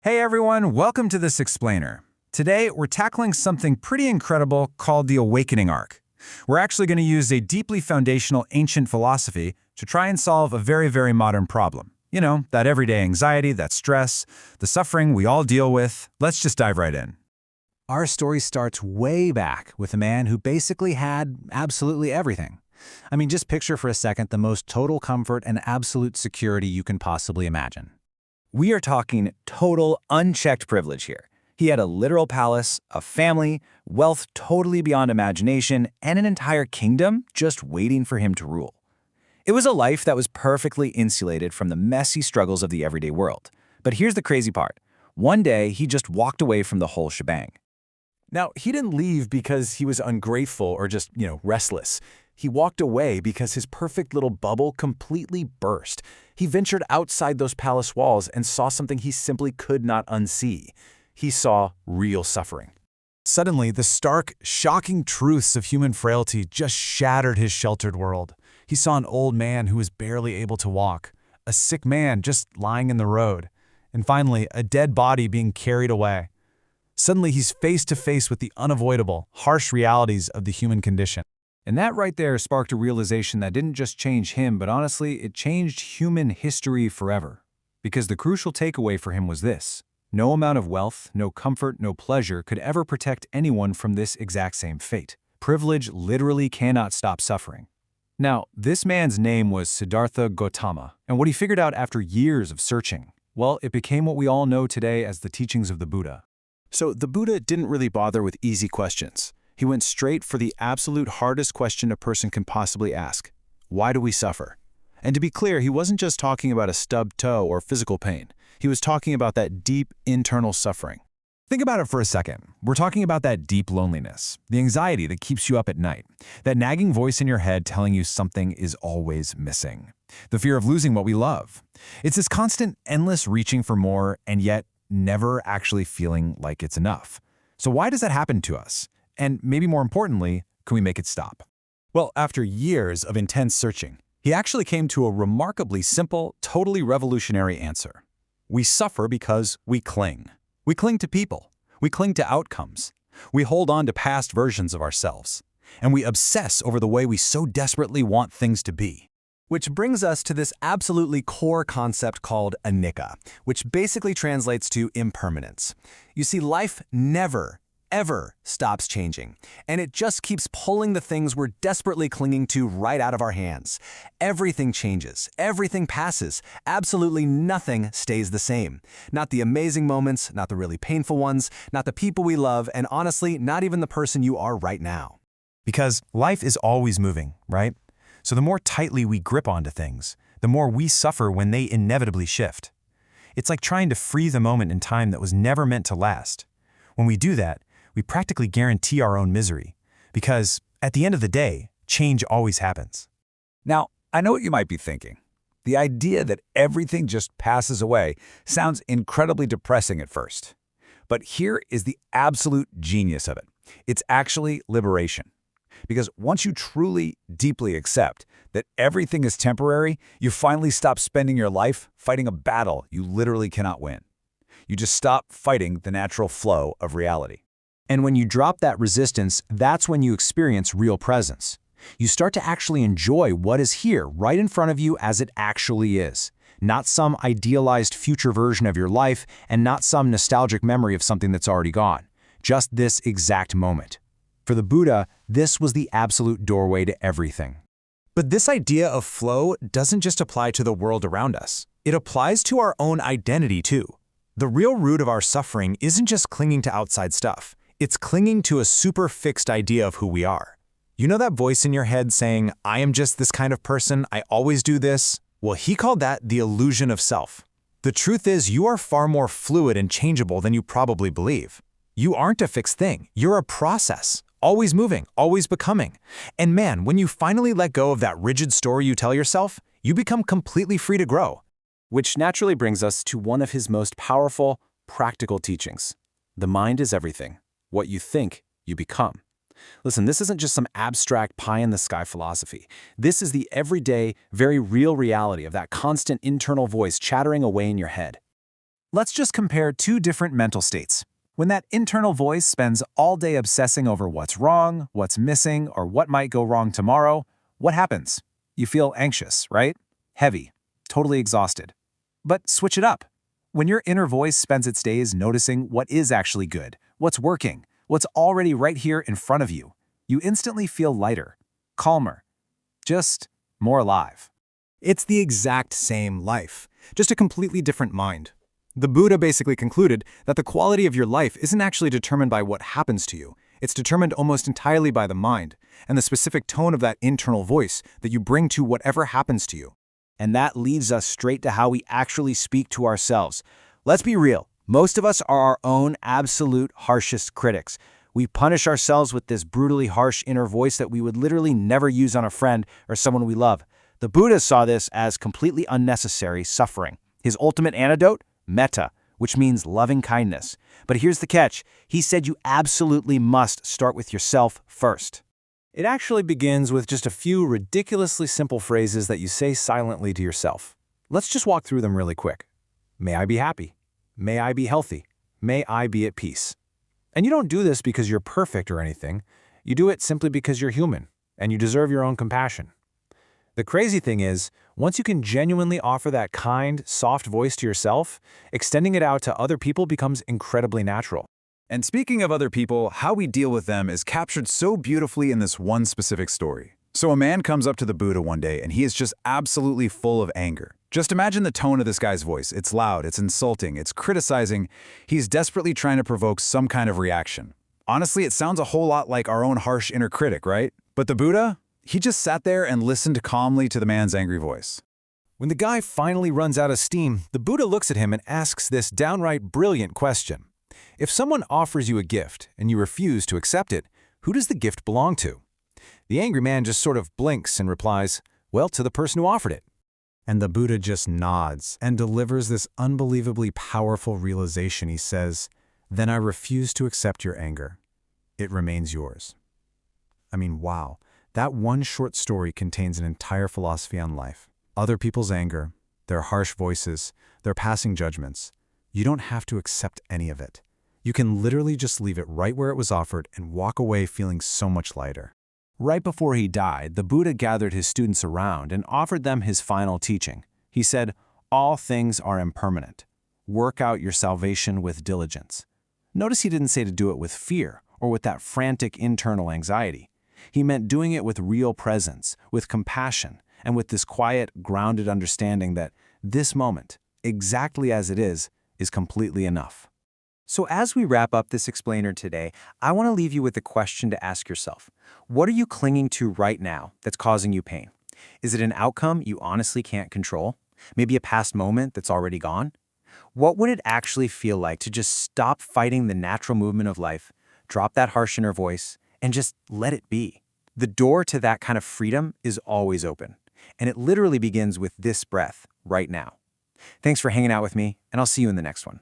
Hey everyone, welcome to this explainer. Today, we're tackling something pretty incredible called the awakening arc. We're actually going to use a deeply foundational ancient philosophy to try and solve a very modern problem. You know, that everyday anxiety, that stress, the suffering we all deal with. Let's just dive right in. Our story starts way back with a man who basically had absolutely everything. I mean, just picture for a second the most total comfort and absolute security you can possibly imagine. We are talking total, unchecked privilege here. He had a literal palace, a family, wealth totally beyond imagination, and an entire kingdom just waiting for him to rule. It was a life that was perfectly insulated from the messy struggles of the everyday world. But here's the crazy part. One day, he just walked away from the whole shebang. Now, he didn't leave because he was ungrateful or just, restless. He walked away because his perfect little bubble completely burst. He ventured outside those palace walls and saw something he simply could not unsee. He saw real suffering. Suddenly, the stark, shocking truths of human frailty just shattered his sheltered world. He saw an old man who was barely able to walk, a sick man just lying in the road, and finally, a dead body being carried away. Suddenly, he's face to face with the unavoidable, harsh realities of the human condition. And that right there sparked a realization that didn't just change him, but honestly, it changed human history forever. Because the crucial takeaway for him was this: no amount of wealth, no comfort, no pleasure could ever protect anyone from this exact same fate. Privilege literally cannot stop suffering. Now, this man's name was Siddhartha Gautama, and what he figured out after years of searching, well, it became what we all know today as the teachings of the Buddha. So the Buddha didn't really bother with easy questions. He went straight for the absolute hardest question a person can possibly ask. Why do we suffer? And to be clear, he wasn't just talking about a stubbed toe or physical pain. He was talking about that deep internal suffering. Think about it for a second. We're talking about that deep loneliness, the anxiety that keeps you up at night, that nagging voice in your head telling you something is always missing, the fear of losing what we love. It's this constant, endless reaching for more and yet never actually feeling like it's enough. So why does that happen to us? And maybe more importantly, can we make it stop? Well, after years of intense searching, he actually came to a remarkably simple, totally revolutionary answer. We suffer because we cling. We cling to people. We cling to outcomes. We hold on to past versions of ourselves. And we obsess over the way we so desperately want things to be. Which brings us to this absolutely core concept called anicca, which basically translates to impermanence. You see, life never, ever stops changing, and it just keeps pulling the things we're desperately clinging to right out of our hands. Everything changes, everything passes, absolutely nothing stays the same. Not the amazing moments, not the really painful ones, not the people we love, and honestly, not even the person you are right now. Because life is always moving, right? So the more tightly we grip onto things, the more we suffer when they inevitably shift. It's like trying to freeze a moment in time that was never meant to last. When we do that, we practically guarantee our own misery, because at the end of the day, change always happens. Now, I know what you might be thinking. The idea that everything just passes away sounds incredibly depressing at first. But here is the absolute genius of it. It's actually liberation. Because once you truly, deeply accept that everything is temporary, you finally stop spending your life fighting a battle you literally cannot win. You just stop fighting the natural flow of reality. And when you drop that resistance, that's when you experience real presence. You start to actually enjoy what is here right in front of you as it actually is. Not some idealized future version of your life and not some nostalgic memory of something that's already gone. Just this exact moment. For the Buddha, this was the absolute doorway to everything. But this idea of flow doesn't just apply to the world around us. It applies to our own identity too. The real root of our suffering isn't just clinging to outside stuff. It's clinging to a super fixed idea of who we are. You know that voice in your head saying, I am just this kind of person, I always do this? Well, he called that the illusion of self. The truth is, you are far more fluid and changeable than you probably believe. You aren't a fixed thing, you're a process. Always moving, always becoming. And man, when you finally let go of that rigid story you tell yourself, you become completely free to grow. Which naturally brings us to one of his most powerful, practical teachings. The mind is everything. What you think, you become. Listen, this isn't just some abstract pie-in-the-sky philosophy. This is the everyday, very real reality of that constant internal voice chattering away in your head. Let's just compare two different mental states. When that internal voice spends all day obsessing over what's wrong, what's missing, or what might go wrong tomorrow, what happens? You feel anxious, right? Heavy, totally exhausted. But switch it up. When your inner voice spends its days noticing what is actually good, what's working, what's already right here in front of you, you instantly feel lighter, calmer, just more alive. It's the exact same life, just a completely different mind. The Buddha basically concluded that the quality of your life isn't actually determined by what happens to you. It's determined almost entirely by the mind and the specific tone of that internal voice that you bring to whatever happens to you. And that leads us straight to how we actually speak to ourselves. Let's be real. Most of us are our own absolute harshest critics. We punish ourselves with this brutally harsh inner voice that we would literally never use on a friend or someone we love. The Buddha saw this as completely unnecessary suffering. His ultimate antidote? Metta, which means loving kindness. But here's the catch. He said you absolutely must start with yourself first. It actually begins with just a few ridiculously simple phrases that you say silently to yourself. Let's just walk through them really quick. May I be happy. May I be healthy. May I be at peace. And you don't do this because you're perfect or anything. You do it simply because you're human, and you deserve your own compassion. The crazy thing is, once you can genuinely offer that kind, soft voice to yourself, extending it out to other people becomes incredibly natural. And speaking of other people, how we deal with them is captured so beautifully in this one specific story. So a man comes up to the Buddha one day and he is just absolutely full of anger. Just imagine the tone of this guy's voice. It's loud, it's insulting, it's criticizing. He's desperately trying to provoke some kind of reaction. Honestly, it sounds a whole lot like our own harsh inner critic, right? But the Buddha? He just sat there and listened calmly to the man's angry voice. When the guy finally runs out of steam, the Buddha looks at him and asks this downright brilliant question. If someone offers you a gift and you refuse to accept it, who does the gift belong to? The angry man just sort of blinks and replies, well, to the person who offered it. And the Buddha just nods and delivers this unbelievably powerful realization. He says, then I refuse to accept your anger. It remains yours. I mean, wow. That one short story contains an entire philosophy on life. Other people's anger, their harsh voices, their passing judgments. You don't have to accept any of it. You can literally just leave it right where it was offered and walk away feeling so much lighter. Right before he died, the Buddha gathered his students around and offered them his final teaching. He said, all things are impermanent. Work out your salvation with diligence. Notice he didn't say to do it with fear or with that frantic internal anxiety. He meant doing it with real presence, with compassion, and with this quiet, grounded understanding that this moment, exactly as it is completely enough. So as we wrap up this explainer today, I want to leave you with a question to ask yourself. What are you clinging to right now that's causing you pain? Is it an outcome you honestly can't control? Maybe a past moment that's already gone? What would it actually feel like to just stop fighting the natural movement of life, drop that harsh inner voice, and just let it be? The door to that kind of freedom is always open, and it literally begins with this breath right now. Thanks for hanging out with me, and I'll see you in the next one.